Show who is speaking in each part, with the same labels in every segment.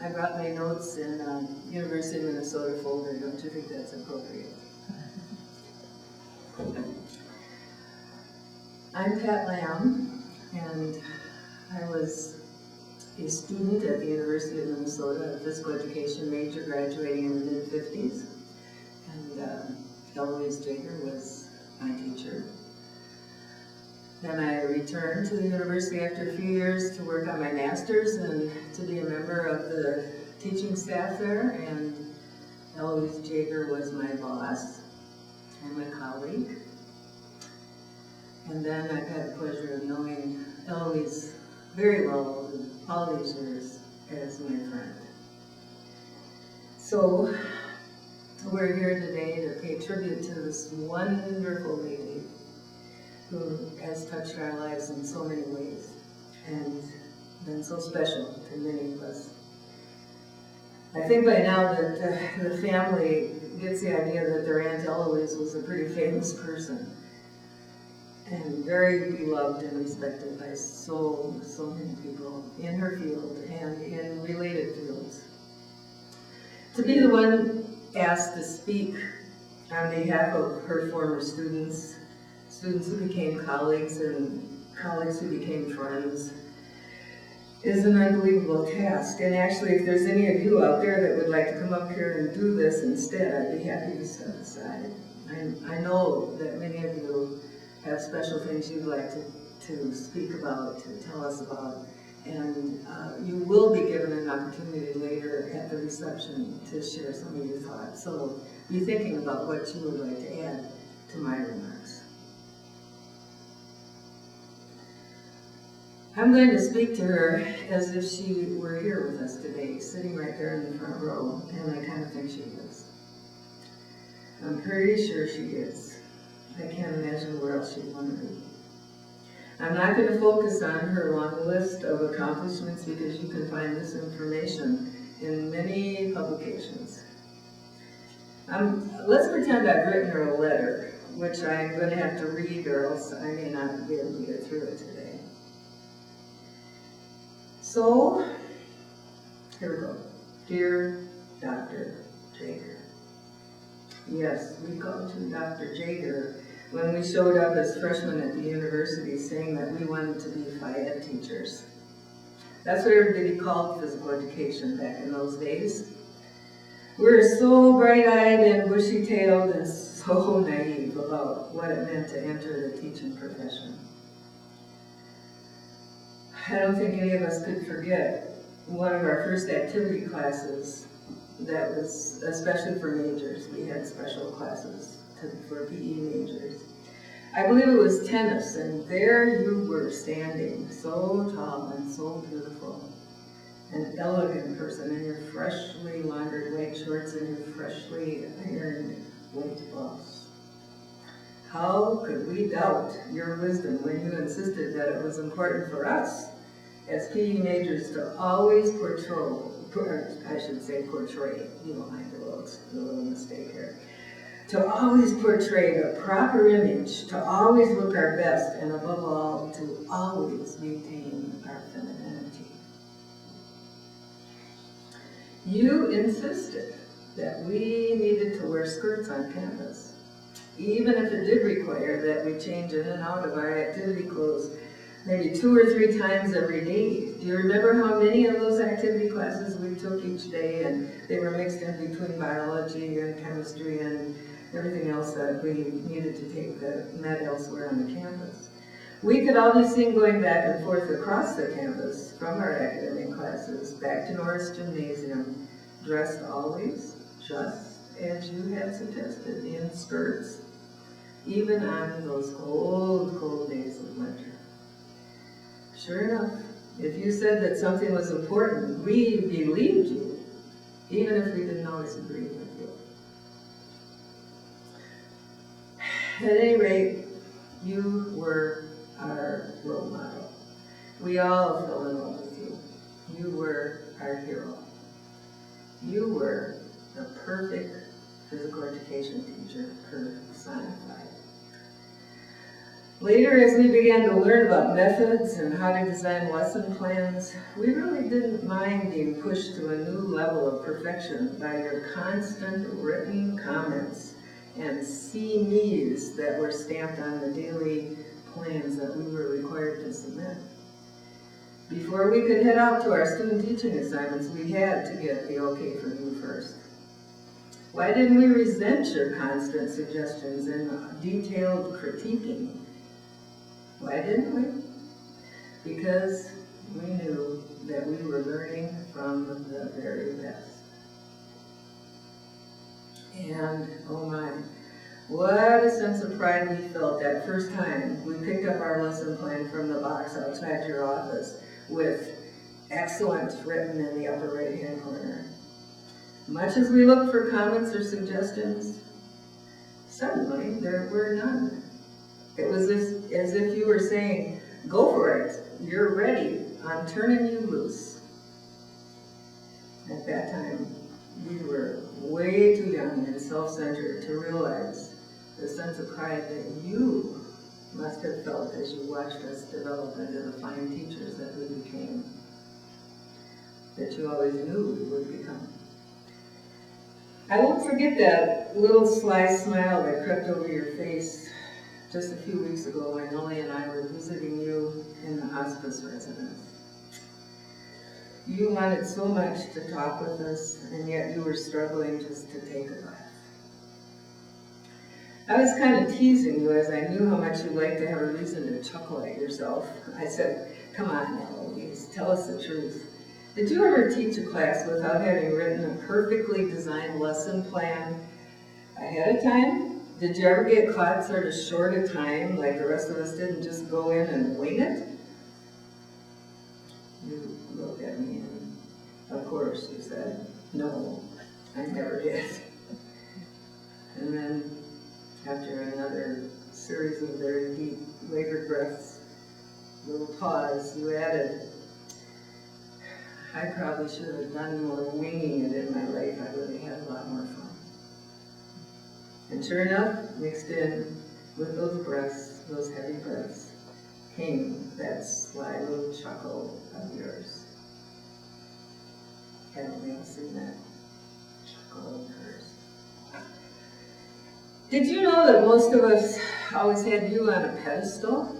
Speaker 1: I brought my notes in University of Minnesota folder. Don't you think that's appropriate? I'm Pat Lamb, and I was a student at the University of Minnesota, a physical education major, graduating in the mid-50s. And Eloise Jaeger was my teacher. Then I returned to the university after a few years to work on my master's and to be a member of the teaching staff there. And Eloise Jaeger was my boss and my colleague. And then I've had the pleasure of knowing Eloise very well all these years as my friend. So we're here today to pay tribute to this wonderful lady who has touched our lives in so many ways and been so special to many of us. I think by now that the family gets the idea that their Aunt Eloise was a pretty famous person and very beloved and respected by so many people in her field and in related fields. To be the one asked to speak on behalf of her former students who became colleagues and colleagues who became friends, is an unbelievable task. And actually, if there's any of you out there that would like to come up here and do this instead, I'd be happy to step aside. I know that many of you have special things you'd like to speak about, to tell us about, and you will be given an opportunity later at the reception to share some of your thoughts. So be thinking about what you would like to add to my remarks. I'm going to speak to her as if she were here with us today, sitting right there in the front row, and I kind of think she is. I'm pretty sure she is. I can't imagine where else she'd want to be. I'm not going to focus on her long list of accomplishments because you can find this information in many publications. Let's pretend I've written her a letter, which I'm going to have to read or else I may not be able to get through it today. So, here we go. Dear Dr. Jaeger. Yes, we called you Dr. Jaeger when we showed up as freshmen at the university saying that we wanted to be Phi-Ed teachers. That's what everybody called physical education back in those days. We were so bright-eyed and bushy-tailed and so naive about what it meant to enter the teaching profession. I don't think any of us could forget one of our first activity classes that was especially for majors. We had special classes for PE majors. I believe it was tennis, and there you were standing, so tall and so beautiful. An elegant person in your freshly laundered white shorts and your freshly ironed white blouse. How could we doubt your wisdom when you insisted that it was important for us as PE majors to always portray, you don't mind a little mistake here, to always portray the proper image, to always look our best, and above all, to always maintain our femininity. You insisted that we needed to wear skirts on campus, even if it did require that we change in and out of our activity clothes maybe 2 or 3 times every day. Do you remember how many of those activity classes we took each day, and they were mixed in between biology and chemistry and everything else that we needed to take that met elsewhere on the campus? We could all be seen going back and forth across the campus from our academic classes back to Norris Gymnasium, dressed always just as you had suggested, in skirts, even on those cold days of winter. Sure enough, if you said that something was important, we believed you, even if we didn't always agree with you. At any rate, you were our role model. We all fell in love with you. You were our hero. You were the perfect physical education teacher personified. Later, as we began to learn about methods and how to design lesson plans, we really didn't mind being pushed to a new level of perfection by your constant written comments and see-me's that were stamped on the daily plans that we were required to submit. Before we could head out to our student teaching assignments, we had to get the okay from you first. Why didn't we resent your constant suggestions and detailed critiquing? Why didn't we? Because we knew that we were learning from the very best. And oh my, what a sense of pride we felt that first time we picked up our lesson plan from the box outside your office with excellent written in the upper right-hand corner. Much as we looked for comments or suggestions, suddenly there were none. It was as if you were saying, go for it, you're ready, I'm turning you loose. At that time, we were way too young and self-centered to realize the sense of pride that you must have felt as you watched us develop into the fine teachers that we became, that you always knew we would become. I won't forget that little sly smile that crept over your face just a few weeks ago when Ellie and I were visiting you in the hospice residence. You wanted so much to talk with us, and yet you were struggling just to take a breath. I was kind of teasing you as I knew how much you liked to have a reason to chuckle at yourself. I said, come on, Eloise, tell us the truth. Did you ever teach a class without having written a perfectly designed lesson plan ahead of time? Did you ever get caught sort of short of time, like the rest of us did, and just go in and wing it? You looked at me and, of course, you said, no, I never did. And then, after another series of very deep, labored breaths, little pause, you added, I probably should have done more winging it in my life. I would have had a lot more fun. And sure enough, mixed in with those breaths, those heavy breaths, came that sly little chuckle of yours. Haven't we all seen that chuckle of hers? Did you know that most of us always had you on a pedestal?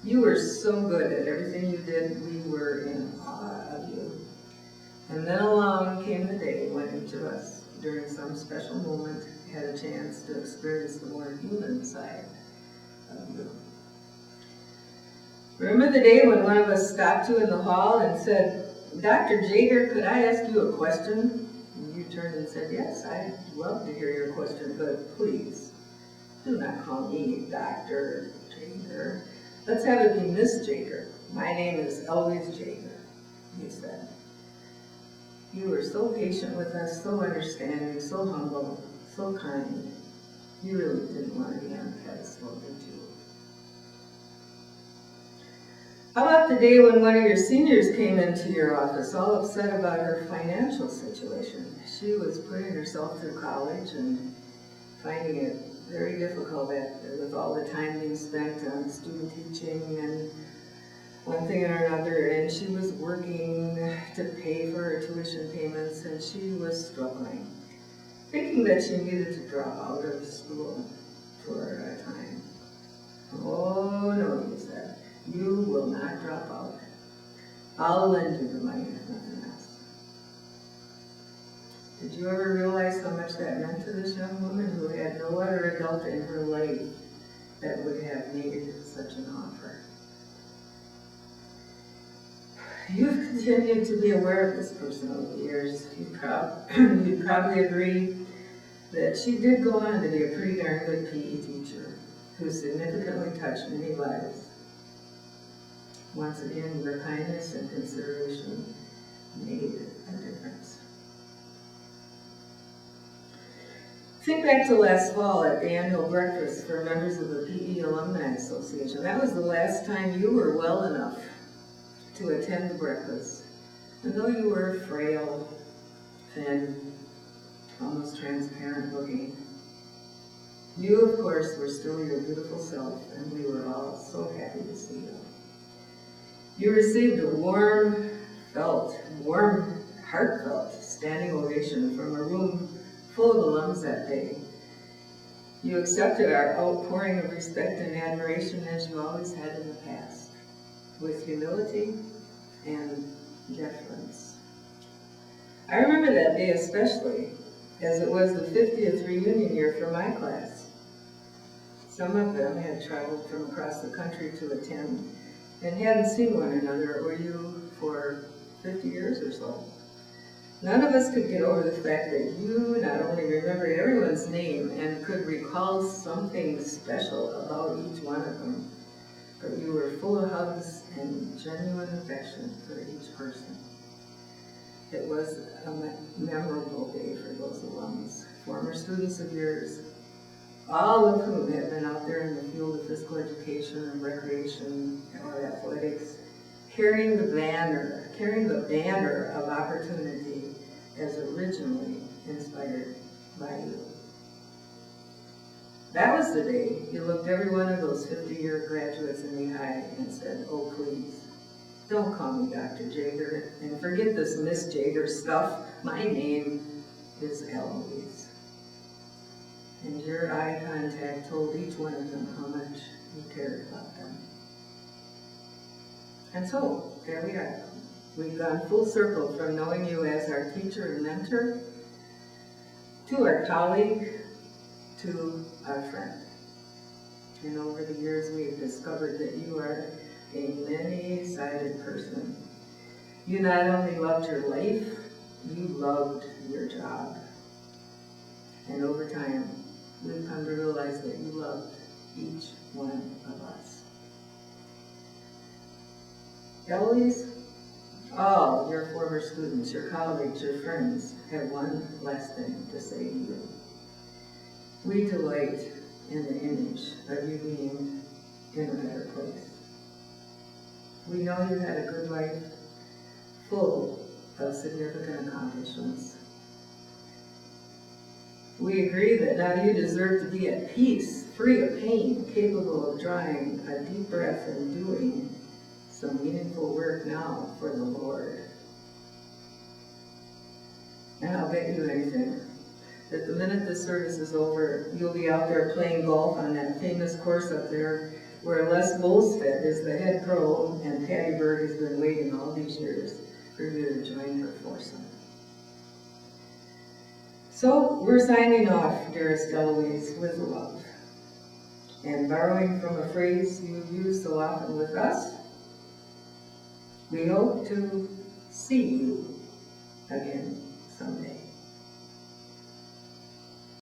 Speaker 1: You were so good at everything you did, we were in awe of you. And then along came the day when each of us, during some special moment, had a chance to experience the more human side of you. Remember the day when one of us stopped you in the hall and said, Dr. Jaeger, could I ask you a question? And you turned and said, yes, I'd love to hear your question, but please, do not call me Dr. Jaeger. Let's have it be Miss Jaeger. My name is Eloise Jaeger, you said. You were so patient with us, so understanding, so humble, so kind. You really didn't want to be on a pedestal, did you? How about the day when one of your seniors came into your office all upset about her financial situation? She was putting herself through college and finding it very difficult with all the time being spent on student teaching and one thing or another, and she was working to pay for her tuition payments, and she was struggling, thinking that she needed to drop out of school for a time. Oh no, you said, you will not drop out. I'll lend you the money if nothing else. Did you ever realize how much that meant to this young woman who had no other adult in her life that would have made such an offer? You've continued to be aware of this person over the years. You'd probably agree that she did go on to be a pretty darn good PE teacher who significantly touched many lives. Once again, your kindness and consideration made a difference. Think back to last fall at the annual breakfast for members of the PE Alumni Association. That was the last time you were well enough to attend the breakfast. And though you were frail, thin, almost transparent looking, You, of course, were still your beautiful self, and we were all so happy to see you. You received a warm, heartfelt standing ovation from a room full of alums that day. You accepted our outpouring of respect and admiration as you always had in the past, with humility and deference. I remember that day especially, as it was the 50th reunion year for my class. Some of them had traveled from across the country to attend and hadn't seen one another or you for 50 years or so. None of us could get over the fact that you not only remembered everyone's name and could recall something special about each one of them, but you were full of hugs and genuine affection for each person. It was a memorable day for those alums, former students of yours, all of whom had been out there in the field of physical education and recreation or athletics, carrying the banner of opportunity as originally inspired by you. That was the day you looked every one of those 50-year graduates in the eye and said, "Oh, please, don't call me Dr. Jaeger, and forget this Miss Jaeger stuff. My name is Eloise." And your eye contact told each one of them how much you cared about them. And so, there we are. We've gone full circle from knowing you as our teacher and mentor, to our colleague, to our friend. And over the years, we have discovered that you are a many-sided person. You not only loved your life, you loved your job. And over time, we've come to realize that you loved each one of us. Eloise, all your former students, your colleagues, your friends have one last thing to say to you. We delight in the image of you being in a better place. We know you had a good life, full of significant accomplishments. We agree that now you deserve to be at peace, free of pain, capable of drawing a deep breath and doing some meaningful work now for the Lord. And I'll bet you anything that the minute this service is over, you'll be out there playing golf on that famous course up there where Les Bolstead is the head pro and Patty Berg has been waiting all these years for you to join her foursome. So we're signing off, dearest Eloise, with love. And borrowing from a phrase you've used so often with us, we hope to see you